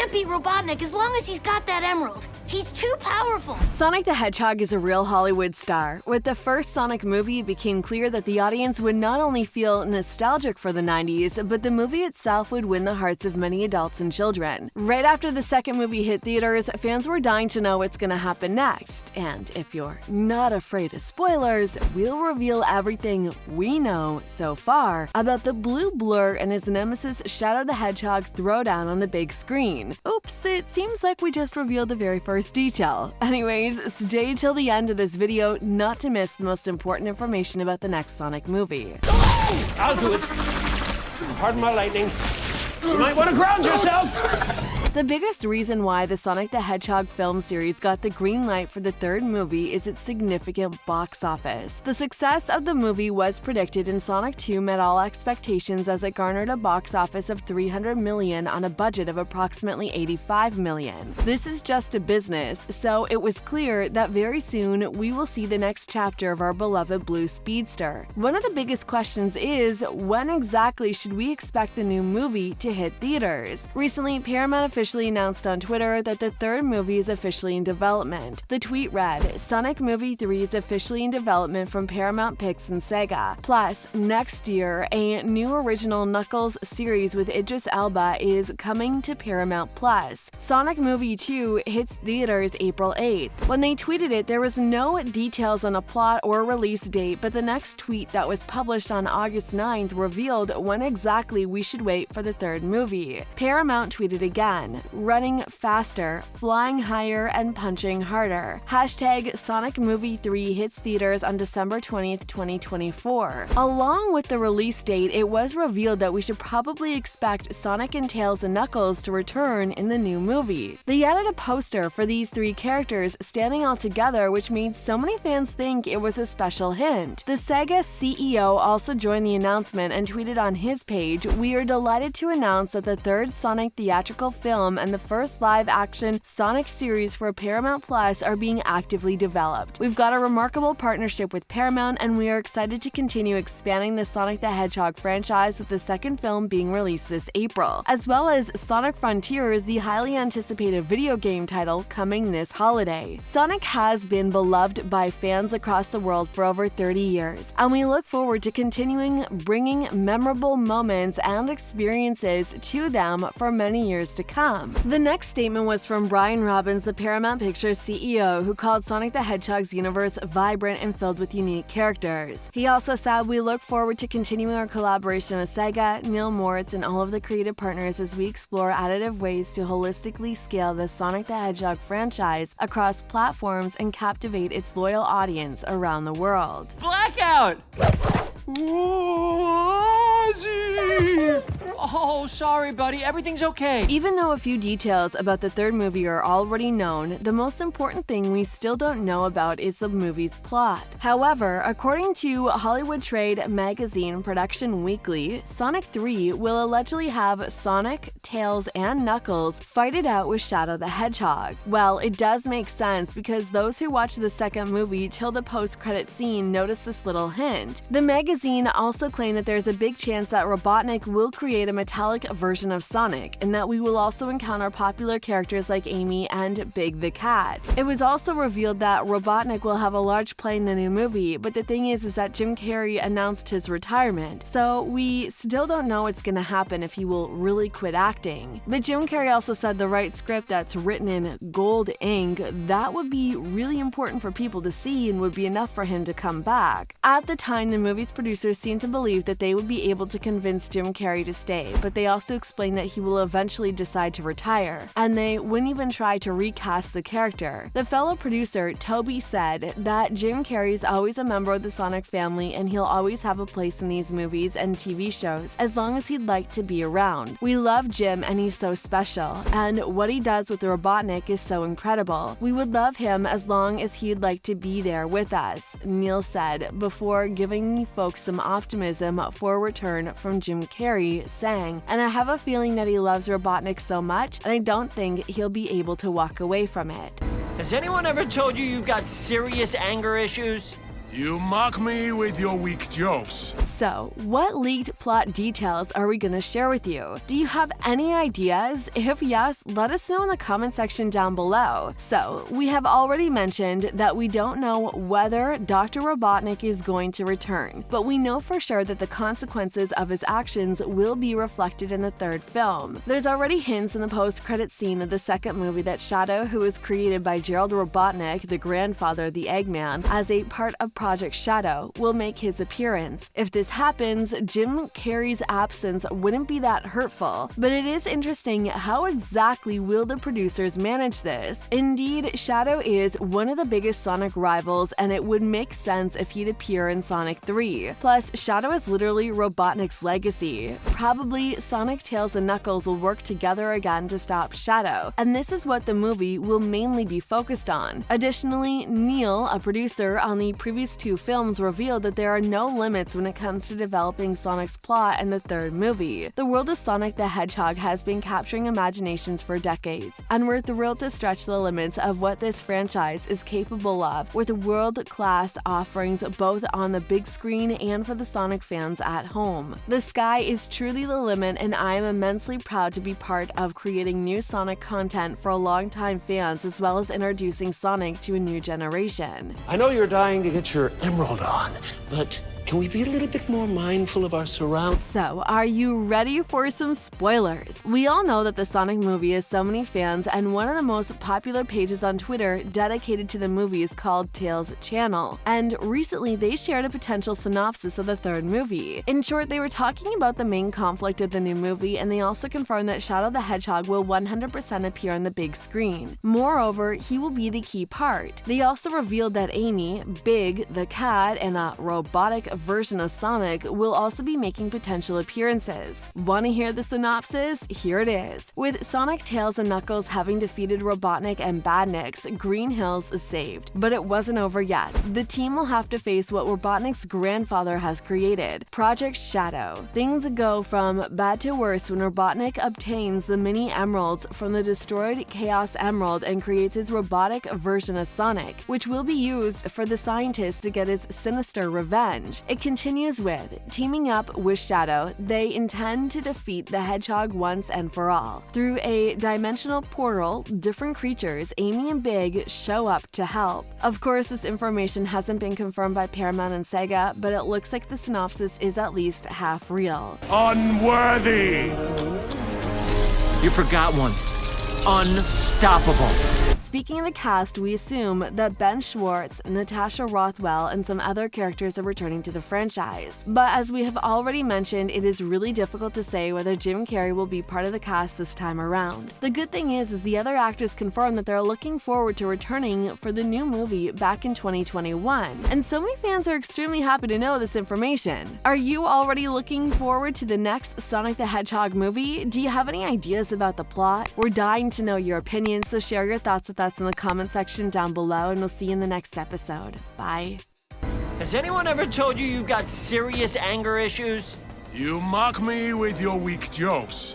can't beat Robotnik as long as he's got that emerald. He's too powerful. Sonic the Hedgehog is a real Hollywood star. With the first Sonic movie, it became clear that the audience would not only feel nostalgic for the 90s, but the movie itself would win the hearts of many adults and children. Right after the second movie hit theaters, fans were dying to know what's gonna happen next. And if you're not afraid of spoilers, we'll reveal everything we know so far about the blue blur and his nemesis Shadow the Hedgehog throwdown on the big screen. Oops, it seems like we just revealed the very first detail. Anyways, stay till the end of this video not to miss the most important information about the next Sonic movie. I'll do it. Pardon my lightning. You might want to ground yourself. The biggest reason why the Sonic the Hedgehog film series got the green light for the third movie is its significant box office. The success of the movie was predicted, and Sonic 2 met all expectations as it garnered a box office of $300 million on a budget of approximately $85 million. This is just a business, so it was clear that very soon we will see the next chapter of our beloved Blue Speedster. One of the biggest questions is, when exactly should we expect the new movie to hit theaters? Recently, Paramount officially announced on Twitter that the third movie is officially in development. The tweet read, "Sonic Movie 3 is officially in development from Paramount Pictures and Sega. Plus, next year, a new original Knuckles series with Idris Elba is coming to Paramount Plus. Sonic Movie 2 hits theaters April 8th. When they tweeted it, there was no details on a plot or release date, but the next tweet that was published on August 9th revealed when exactly we should wait for the third movie. Paramount tweeted again, "Running faster, flying higher, and punching harder. Hashtag Sonic Movie 3 hits theaters on December 20th, 2024. Along with the release date, it was revealed that we should probably expect Sonic and Tails and Knuckles to return in the new movie. They added a poster for these three characters standing all together, which made so many fans think it was a special hint. The Sega CEO also joined the announcement and tweeted on his page, "We are delighted to announce that the third Sonic theatrical film and the first live-action Sonic series for Paramount Plus are being actively developed. We've got a remarkable partnership with Paramount, and we are excited to continue expanding the Sonic the Hedgehog franchise with the second film being released this April, as well as Sonic Frontiers, the highly anticipated video game title coming this holiday." Sonic has been beloved by fans across the world for over 30 years, and we look forward to continuing bringing memorable moments and experiences to them for many years to come. The next statement was from Brian Robbins, the Paramount Pictures CEO, who called Sonic the Hedgehog's universe vibrant and filled with unique characters. He also said, "We look forward to continuing our collaboration with Sega, Neil Moritz, and all of the creative partners as we explore additive ways to holistically scale the Sonic the Hedgehog franchise across platforms and captivate its loyal audience around the world." Blackout! Ozzy! Oh, sorry, buddy. Everything's okay. Even though a few details about the third movie are already known, the most important thing we still don't know about is the movie's plot. However, according to Hollywood Trade magazine Production Weekly, Sonic 3 will allegedly have Sonic, Tails, and Knuckles fight it out with Shadow the Hedgehog. Well, it does make sense because those who watched the second movie till the post-credit scene noticed this little hint. The magazine also claimed that there's a big chance that Robotnik will create a metallic version of Sonic, and that we will also encounter popular characters like Amy and Big the Cat. It was also revealed that Robotnik will have a large play in the new movie, but the thing is that Jim Carrey announced his retirement, so we still don't know what's gonna happen if he will really quit acting. But Jim Carrey also said the right script that's written in gold ink, that would be really important for people to see and would be enough for him to come back. At the time, the movie's producers seemed to believe that they would be able to convince Jim Carrey to stay, but they also explained that he will eventually decide to retire, and they wouldn't even try to recast the character. The fellow producer, Toby, said that Jim Carrey's always a member of the Sonic family and he'll always have a place in these movies and TV shows as long as he'd like to be around. "We love Jim and he's so special, and what he does with Robotnik is so incredible. We would love him as long as he'd like to be there with us," Neil said, before giving folks some optimism for a return from Jim Carrey, saying, "And I have a feeling that he loves Robotnik so much, and I don't think he'll be able to walk away from it." Has anyone ever told you you've got serious anger issues? You mock me with your weak jokes. So, what leaked plot details are we gonna share with you? Do you have any ideas? If yes, let us know in the comment section down below. So, we have already mentioned that we don't know whether Dr. Robotnik is going to return, but we know for sure that the consequences of his actions will be reflected in the third film. There's already hints in the post-credit scene of the second movie that Shadow, who was created by Gerald Robotnik, the grandfather of the Eggman, as a part of Project Shadow, will make his appearance. If this happens, Jim Carrey's absence wouldn't be that hurtful, but it is interesting how exactly will the producers manage this. Indeed, Shadow is one of the biggest Sonic rivals, and it would make sense if he'd appear in Sonic 3. Plus, Shadow is literally Robotnik's legacy. Probably Sonic, Tails, and Knuckles will work together again to stop Shadow, and this is what the movie will mainly be focused on. Additionally, Neil, a producer on the previous two films, revealed that there are no limits when it comes to developing Sonic's plot in the third movie. The world of Sonic the Hedgehog has been capturing imaginations for decades, and we're thrilled to stretch the limits of what this franchise is capable of with world-class offerings both on the big screen and for the Sonic fans at home. The sky is truly the limit, and I am immensely proud to be part of creating new Sonic content for longtime fans as well as introducing Sonic to a new generation. I know you're dying to get your emerald on, but can we be a little bit more mindful of our surroundings? So, are you ready for some spoilers? We all know that the Sonic movie has so many fans, and one of the most popular pages on Twitter dedicated to the movie is called Tails Channel, and recently they shared a potential synopsis of the third movie. In short, they were talking about the main conflict of the new movie, and they also confirmed that Shadow the Hedgehog will 100% appear on the big screen. Moreover, he will be the key part. They also revealed that Amy, Big, the cat, and a robotic version of Sonic will also be making potential appearances. Want to hear the synopsis? Here it is. With Sonic, Tails, and Knuckles having defeated Robotnik and Badniks, Green Hills is saved. But it wasn't over yet. The team will have to face what Robotnik's grandfather has created, Project Shadow. Things go from bad to worse when Robotnik obtains the mini emeralds from the destroyed Chaos Emerald and creates his robotic version of Sonic, which will be used for the scientist to get his sinister revenge. It continues with, teaming up with Shadow, they intend to defeat the Hedgehog once and for all. Through a dimensional portal, different creatures, Amy and Big, show up to help. Of course, this information hasn't been confirmed by Paramount and Sega, but it looks like the synopsis is at least half real. Unworthy! You forgot one. Unstoppable. Speaking of the cast, we assume that Ben Schwartz, Natasha Rothwell, and some other characters are returning to the franchise. But as we have already mentioned, it is really difficult to say whether Jim Carrey will be part of the cast this time around. The good thing is the other actors confirmed that they're looking forward to returning for the new movie back in 2021. And so many fans are extremely happy to know this information. Are you already looking forward to the next Sonic the Hedgehog movie? Do you have any ideas about the plot? We're dying to know your opinions, so share your thoughts with us in the comment section down below, and we'll see you in the next episode. Bye. Has anyone ever told you you've got serious anger issues? You mock me with your weak jokes.